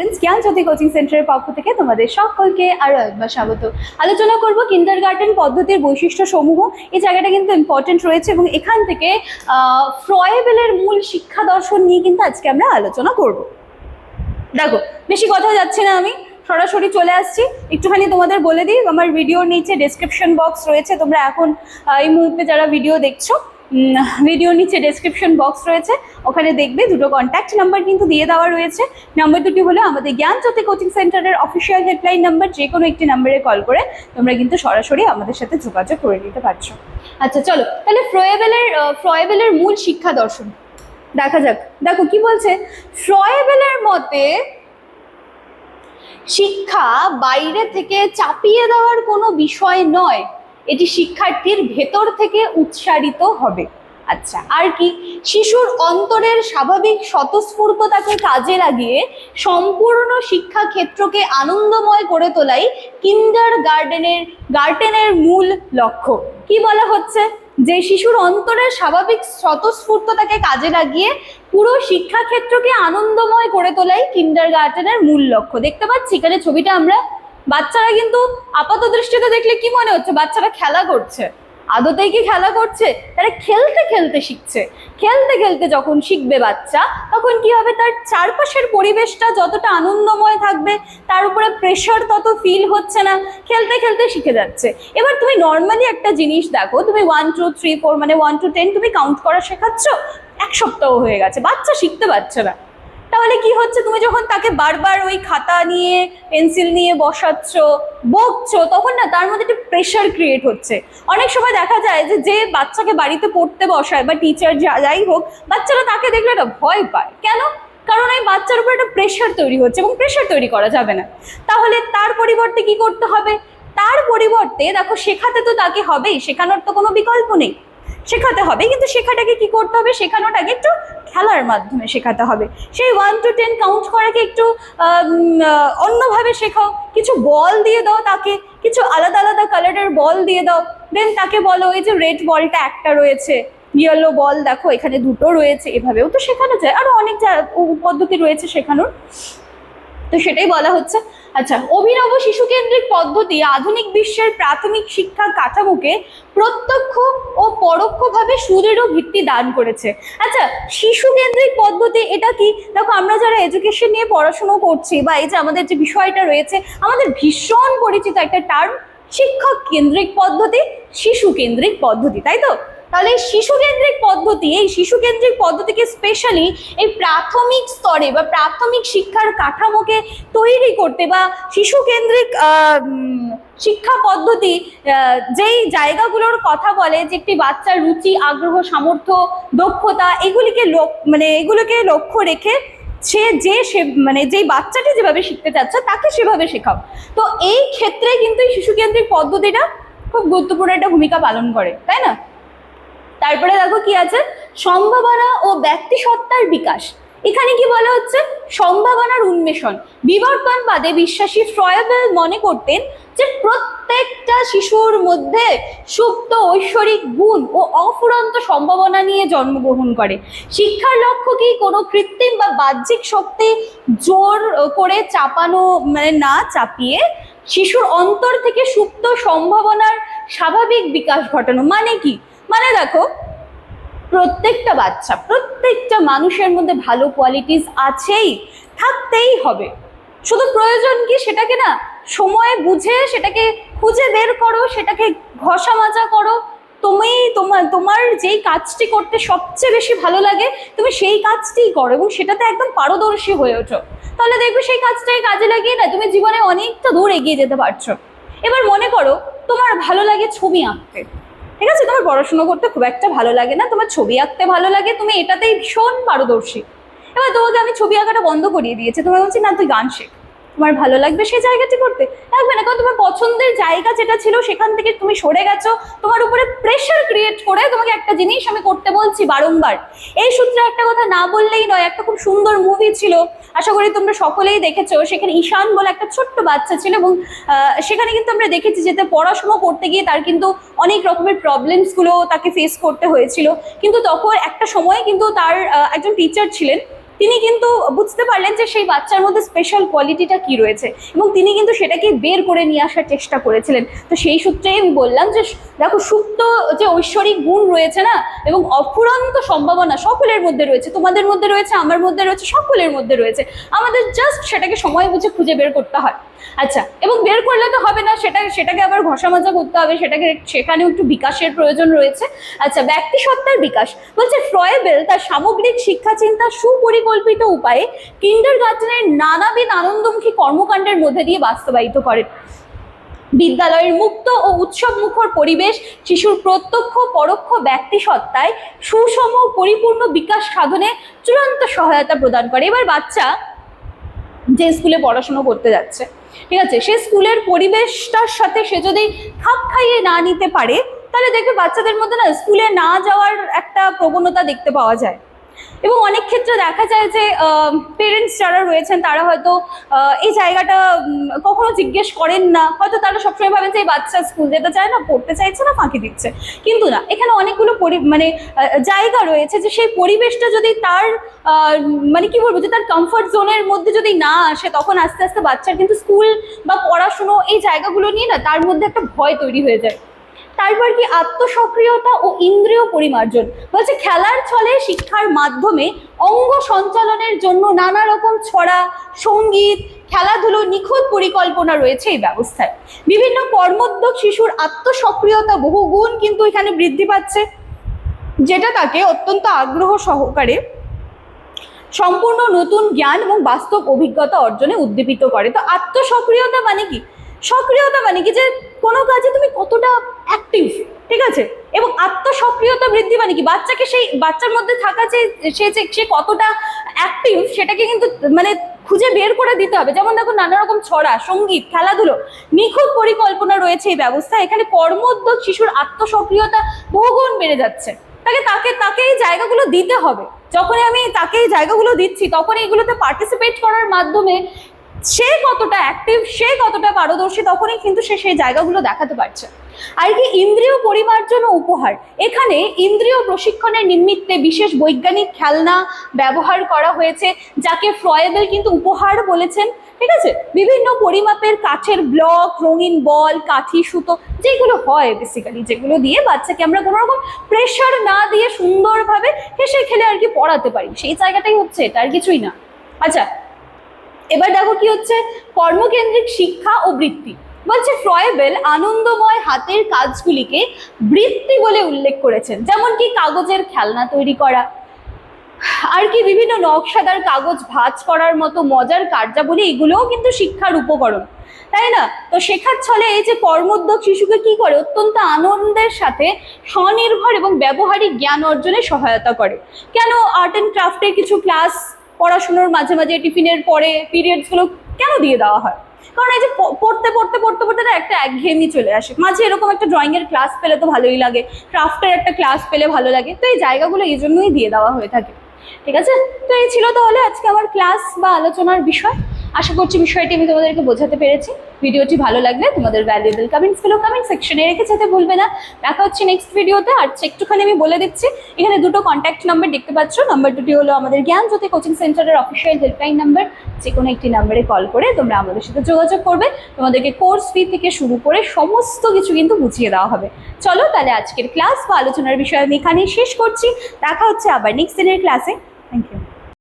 Students, জ্ঞানজ্যোতি coaching সেন্টারের পক্ষ থেকে তোমাদের সকলকে আরো একবার স্বাগত। আলোচনা করব কিন্ডারগার্টেন পদ্ধতির বৈশিষ্ট্য সমূহ। এই জায়গাটা কিন্তু ইম্পর্টেন্ট রয়েছে এবং এখান থেকে ফ্রয়েবেলের মূল শিক্ষা দর্শন নিয়ে কিন্তু আজকে আমরা আলোচনা করব। দেখো, বেশি কথা যাচ্ছে না, আমি সরাসরি চলে আসছি। একটুখানি তোমাদের বলে দিই, আমার ভিডিওর নিচে ডেসক্রিপশন বক্স রয়েছে। তোমরা এখন এই মুহূর্তে যারা ভিডিও দেখছো, ভিডিওর নিচে ডেসক্রিপশন বক্স রয়েছে, ওখানে দেখবে দুটো কন্ট্যাক্ট নাম্বার কিন্তু দিয়ে দেওয়া রয়েছে। নাম্বার দুটি হলো আমাদের জ্ঞানজ্যোতি কোচিং সেন্টারের অফিসিয়াল হেল্পলাইন নাম্বার। যে কোনো একটি নাম্বারে কল করে তোমরা কিন্তু সরাসরি আমাদের সাথে যোগাযোগ করে নিতে পারছো। আচ্ছা চলো, তাহলে ফ্রয়েবেলের মূল শিক্ষা দর্শন দেখা যাক। দেখো কি বলছে, ফ্রয়েবেলের মতে শিক্ষা বাইরে থেকে চাপিয়ে দেওয়ার কোনো বিষয় নয়, এটি শিক্ষার্থীর ভেতর থেকে উৎসারিত হবে। আচ্ছা, আর কি, শিশুর অন্তরের স্বাভাবিক স্বতঃস্ফূর্ততাকে কাজে লাগিয়ে সম্পূর্ণ শিক্ষা ক্ষেত্রকে আনন্দময় করে তোলাই কিন্ডারগার্টেনের মূল লক্ষ্য। কি বলা হচ্ছে, যে শিশুর অন্তরের স্বাভাবিক স্বতঃস্ফূর্ততাকে কাজে লাগিয়ে পুরো শিক্ষাক্ষেত্রকে আনন্দময় করে তোলাই কিন্ডারগার্টেনের মূল লক্ষ্য। দেখতে পাচ্ছি এখানে ছবিটা আমরা, বাচ্চারা কিন্তু আপাত দৃষ্টিতে দেখলে কি মনে হচ্ছে, বাচ্চারা খেলা করছে। আদতেই কি খেলা করছে? তারা খেলতে খেলতে শিখছে। খেলতে খেলতে যখন শিখবে বাচ্চা, তখন কি হবে, তার চারপাশের পরিবেশটা যতটা আনন্দময় থাকবে, তার উপরে প্রেশার তত ফিল হচ্ছে না, খেলতে খেলতে শিখে যাচ্ছে। এবার তুমি নর্মালি একটা জিনিস দেখো, তুমি 1 2 3 4 মানে 1 to 10 তুমি কাউন্ট করা শেখাচ্ছ, 1 সপ্তাহ হয়ে গেছে, বাচ্চা শিখতে পারছে না। তাহলে কি হচ্ছে, তুমি যখন তাকে বারবার ওই খাতা নিয়ে পেন্সিল নিয়ে বসাচ্ছ, বকছো, তখন না তার মধ্যে একটা প্রেশার ক্রিয়েট হচ্ছে। অনেক সময় দেখা যায় যে বাচ্চাকে বাড়িতে পড়তে বসায় বা টিচার যাই হোক, বাচ্চারা তাকে দেখলে একটা ভয় পায়। কেন? কারণ এই বাচ্চার উপর একটা প্রেশার তৈরি হচ্ছে এবং প্রেশার তৈরি করা যাবে না। তাহলে তার পরিবর্তে কি করতে হবে? তার পরিবর্তে দেখো, শেখাতে তো তাকে হবেই, শেখানোর তো কোনো বিকল্প নেই, শেখাতে হবে। কিন্তু শেখাটাকে কি করতে হবে, শেখানোটাকে একটু খেলার মাধ্যমে শেখাতে হবে। সেই 1 to 10 কাউন্ট করাকে একটু অন্যভাবে শেখাও। কিছু বল দিয়ে দাও তাকে, কিছু আলাদা আলাদা কালারের বল দিয়ে দাও। দেন তাকে বলো, এই যে রেড বলটা একটা রয়েছে, ইয়েলো বল দেখো এখানে দুটো রয়েছে, এভাবেও তো শেখানো যায়। আরো অনেক পদ্ধতি রয়েছে শেখানোর, তো সেটাই বলা হচ্ছে। আচ্ছা, অভিনব শিশুকেন্দ্রিক পদ্ধতি আধুনিক বিশ্বের প্রাথমিক শিক্ষা কাঠামোকে প্রত্যক্ষ ও পরোক্ষভাবে সুদৃঢ় ভিত্তি দান করেছে। আচ্ছা, শিশুকেন্দ্রিক পদ্ধতি এটা কি? দেখো, আমরা যারা এডুকেশন নিয়ে পড়াশোনা করছি, বা এই যে আমাদের যে বিষয়টা রয়েছে, আমাদের ভীষণ পরিচিত একটা টার্ম, শিক্ষক কেন্দ্রিক পদ্ধতি, শিশু কেন্দ্রিক পদ্ধতি, তাই তো? তাহলে এই শিশু কেন্দ্রিক পদ্ধতিকে স্পেশালি এই প্রাথমিক স্তরে বা প্রাথমিক শিক্ষার কাঠামোকে তৈরি করতে, বা শিশু কেন্দ্রিক শিক্ষা পদ্ধতি যেই জায়গাগুলোর কথা বলে, যে একটি বাচ্চার রুচি, আগ্রহ, সামর্থ্য, দক্ষতা, এগুলোকে লক্ষ্য রেখে সে যেই বাচ্চাটি যেভাবে শিখতে চাচ্ছে তাকে সেভাবে শেখাও। তো এই ক্ষেত্রে কিন্তু এই শিশু কেন্দ্রিক পদ্ধতিটা খুব গুরুত্বপূর্ণ একটা ভূমিকা পালন করে, তাই না? তারপরে দেখো কি আছে, সম্ভাবনা ও ব্যক্তিসত্তার বিকাশ। এখানে কি বলা হচ্ছে, সম্ভাবনার উন্মেষণ। বিবর্তনবাদে বিশ্বাসী ফ্রয়েবেল মনে করতেন যে প্রত্যেকটা শিশুর মধ্যে সুপ্ত ঐশ্বরিক গুণ ও অফুরন্ত সম্ভাবনা নিয়ে জন্মগ্রহণ করে। শিক্ষার লক্ষ্য কি কোনো কৃত্রিম বা বাহ্যিক শক্তি জোর করে চাপানো, না চাপিয়ে শিশুর অন্তর থেকে সুপ্ত সম্ভাবনার স্বাভাবিক বিকাশ ঘটানো। মানে কি? মানে দেখো, প্রত্যেকটা বাচ্চা, প্রত্যেকটা মানুষের মধ্যে ভালো কোয়ালিটিস আছেই, থাকতেই হবে। শুধু প্রয়োজন কি, সেটাকে না সময় বুঝে সেটাকে খুঁজে বের করো, সেটাকে ঘষা মাজা করো। তোমার যেই কাজটি করতে সবচেয়ে বেশি ভালো লাগে, তুমি সেই কাজটিই করো এবং সেটাতে একদম পারদর্শী হয়ে ওঠো। তাহলে দেখবে সেই কাজটাকে কাজে লাগিয়ে না তুমি জীবনে অনেকটা দূর এগিয়ে যেতে পারছো। এবার মনে করো, তোমার ভালো লাগে ছবি আঁকতে, ঠিক আছে? তোমার পড়াশোনা করতে খুব একটা ভালো লাগে না, তোমার ছবি আঁকতে ভালো লাগে, তুমি এটাতেই ভীষণ পারদর্শী। এবার তোমাকে আমি ছবি আঁকাটা বন্ধ করিয়ে দিয়েছি, তোমার বলছি না তুই গান শেখ, তোমার ভালো লাগবে সেই জায়গাটি করতে, লাগবে না। কারণ তোমার পছন্দের জায়গা যেটা ছিল সেখান থেকে তুমি সরে গেছো, তোমার উপরে প্রেশার ক্রিয়েট করে তোমাকে একটা জিনিস আমি করতে বলছি বারংবার। এই সূত্রে একটা কথা না বললেই নয়, একটা খুব সুন্দর মুভি ছিল, আশা করি তোমরা সকলেই দেখেছো। সেখানে ঈশান বলে একটা ছোট্ট বাচ্চা ছিল এবং সেখানে কিন্তু আমরা দেখেছি যেতে পড়াশোনা করতে গিয়ে তার কিন্তু অনেক রকমের প্রবলেমসগুলো তাকে ফেস করতে হয়েছিল। কিন্তু তখন একটা সময় কিন্তু তার একজন টিচার ছিলেন, তিনি কিন্তু বুঝতে পারলেন যে সেই বাচ্চার মধ্যে স্পেশাল কোয়ালিটিটা কি রয়েছে এবং তিনি কিন্তু সেটাকে বের করে নিয়ে আসার চেষ্টা করেছিলেন। তো সেই সূত্রেই আমি বললাম যে দেখো সুপ্ত যে ঐশ্বরিক গুণ রয়েছে না এবং অফুরন্ত সম্ভাবনা সকলের মধ্যে রয়েছে, তোমাদের মধ্যে রয়েছে, আমার মধ্যে রয়েছে, সকলের মধ্যে রয়েছে, আমাদের জাস্ট সেটাকে সময় বুঝে খুঁজে বের করতে হয়। আচ্ছা, এবং বের করলে তো হবে না, সেটাকে আবার ঘষা মাজা করতে হবে, সেখানেও একটু বিকাশের প্রয়োজন রয়েছে। আচ্ছা, ব্যক্তি সত্তার বিকাশ বলছে ফ্রয়েবেল তার সামগ্রিক শিক্ষা চিন্তা সুপরিকল্পিত উপায়ে কিন্ডারগার্টেনের নানাবিধ আনন্দমুখী কর্মকাণ্ডের মধ্যে দিয়ে বাস্তবায়িত করেন। বিদ্যালয়ের মুক্ত ও উৎসব মুখর পরিবেশ শিশুর প্রত্যক্ষ পরোক্ষ ব্যক্তি সত্তায় সুষম পরিপূর্ণ বিকাশ সাধনে চূড়ান্ত সহায়তা প্রদান করে। এবার বাচ্চা যে স্কুলে পড়াশোনা করতে যাচ্ছে, ঠিক আছে, সে স্কুলের পরিবেশটার সাথে সে যদি খাপ খাইয়ে না নিতে পারে তাহলে দেখবে বাচ্চাদের মধ্যে না স্কুলে না যাওয়ার একটা প্রবণতা দেখতে পাওয়া যায়। এবং অনেক ক্ষেত্রে দেখা যায় যে পেরেন্টস যারা রয়েছেন তারা হয়তো এই জায়গাটা কখনো জিজ্ঞেস করেন না, হয়তো তারা সবসময় ভাবেন যে এই বাচ্চা স্কুল যেতে চায় না, পড়তে চাইছে না, ফাঁকি দিচ্ছে। কিন্তু না, এখানে অনেকগুলো জায়গা রয়েছে যে সেই পরিবেশটা যদি তার মানে কি বলবো, যে তার কমফর্ট জোনের মধ্যে যদি না আসে, তখন আস্তে আস্তে বাচ্চার কিন্তু স্কুল বা পড়াশুনো এই জায়গাগুলো নিয়ে না তার মধ্যে একটা ভয় তৈরি হয়ে যায়। তারপর কি আত্মসক্রিয়তা ও ইন্দ্রিয় পরিমার্জন বলছে খেলার ছলে শিক্ষার মাধ্যমে অঙ্গ সঞ্চালনের জন্য নানা রকম ছড়া, সঙ্গীত, খেলাধুলো নিখুঁত পরিকল্পনা রয়েছে এই ব্যবস্থায়। বিভিন্ন কর্মোদ্যোগ শিশুর আত্মসক্রিয়তা বহুগুণ কিন্তু এখানে বৃদ্ধি পাচ্ছে, যেটা তাকে অত্যন্ত আগ্রহ সহকারে সম্পূর্ণ নতুন জ্ঞান এবং বাস্তব অভিজ্ঞতা অর্জনে উদ্দীপিত করে। তো আত্মসক্রিয়তা মানে কি? সক্রিয়তা মানে কি যে কোনো কাজে তুমি কতটা অ্যাক্টিভ, ঠিক আছে, এবং আত্মসক্রিয়তা বৃদ্ধি মানে কি বাচ্চাকে সেই বাচ্চার মধ্যে থাকা যে সে কতটা অ্যাক্টিভ সেটাকে কিন্তু মানে খুঁজে বের করে দিতে হবে। যেমন দেখো নানা রকম ছড়া, সঙ্গীত, খেলাধুলো নিখুঁত পরিকল্পনা রয়েছে এই ব্যবস্থা। এখানে কর্মোদ্যোগ শিশুর আত্মসক্রিয়তা বহুগুণ বেড়ে যাচ্ছে। তাকে এই জায়গাগুলো দিতে হবে। যখনই আমি তাকে এই জায়গাগুলো দিচ্ছি তখন এইগুলোতে পার্টিসিপেট করার মাধ্যমে সে কতটা অ্যাক্টিভ, সে কতটা পারদর্শী, তখনই কিন্তু সে সেই জায়গাগুলো দেখাতে পারছে। আর কি ইন্দ্রিয় পরিমার্জন ও উপহার, এখানে ইন্দ্রিয় প্রশিক্ষণের নিমিত্তে বিশেষ বৈজ্ঞানিক খেলনা ব্যবহার করা হয়েছে, যাকে ফ্রয়েবেল কিন্তু উপহার বলেছেন, ঠিক আছে। বিভিন্ন পরিমাপের কাঠের ব্লক, রঙিন বল, কাঠি, সুতো, যেগুলো হয় বেসিক্যালি, যেগুলো দিয়ে বাচ্চাকে আমরা কোনো রকম প্রেশার না দিয়ে সুন্দরভাবে হেসে খেলে আর কি পড়াতে পারি, সেই জায়গাটাই হচ্ছে এটা, আর কিছুই না। আচ্ছা, এবার দেখো কি হচ্ছে কর্মকেন্দ্রিক শিক্ষা ও বৃত্তি বলছে ফ্রয়েবেল আনন্দময় হাতের কাজগুলিকে বৃত্তি বলে উল্লেখ করেছেন, যেমন কি কাগজের খেলনা তৈরি করা, আর কি বিভিন্ন নকশাদার কাগজ ভাঁজ করার মতো মজার কার্যাবলী, এগুলোও কিন্তু শিক্ষার উপকরণ, তাই না। তো শেখার ছলে এই যে কর্মোদ্যোগ শিশুকে কি করে অত্যন্ত আনন্দের সাথে স্বনির্ভর এবং ব্যবহারিক জ্ঞান অর্জনে সহায়তা করে। কেন আর্ট অ্যান্ড ক্রাফটের কিছু ক্লাস পড়াশুনোর মাঝে মাঝে টিফিনের পরে পিরিয়ডসগুলো কেন দিয়ে দেওয়া হয়? কারণ এই যে পড়তে পড়তে পড়তে পড়তে না একটা একঘেয়েমি চলে আসে, মাঝে এরকম একটা ড্রয়িংয়ের ক্লাস পেলে তো ভালোই লাগে, ক্রাফটের একটা ক্লাস পেলে ভালো লাগে। তো এই জায়গাগুলো এই জন্যই দিয়ে দেওয়া হয়ে থাকে, ঠিক আছে। তো এই ছিল তাহলে আজকে আমার ক্লাস বা আলোচনার বিষয়। আশা করছি বিষয়টি আমি তোমাদেরকে বোঝাতে পেরেছি। ভিডিওটি ভালো লাগলে তোমাদের ভ্যালুয়েবল কমেন্টসগুলো কমেন্ট সেকশনে রেখে যেতে ভুলবে না। দেখা হচ্ছে নেক্সট ভিডিওতে। আর একটুখানি আমি বলে দিচ্ছি, এখানে দুটো কন্ট্যাক্ট নাম্বার দেখতে পাচ্ছ। নাম্বার দুটি হলো আমাদের জ্ঞানজ্যোতি কোচিং সেন্টারের অফিসিয়াল হেল্পলাইন নাম্বার। যে কোনো একটি নাম্বারে কল করে তোমরা আমাদের সাথে যোগাযোগ করবে, তোমাদেরকে কোর্স ফি থেকে শুরু করে সমস্ত কিছু কিন্তু বুঝিয়ে দেওয়া হবে। চলো তাহলে আজকের ক্লাস বা আলোচনার বিষয় আমি এখানেই শেষ করছি। দেখা হচ্ছে আবার নেক্সট দিনের ক্লাসে। Thank you.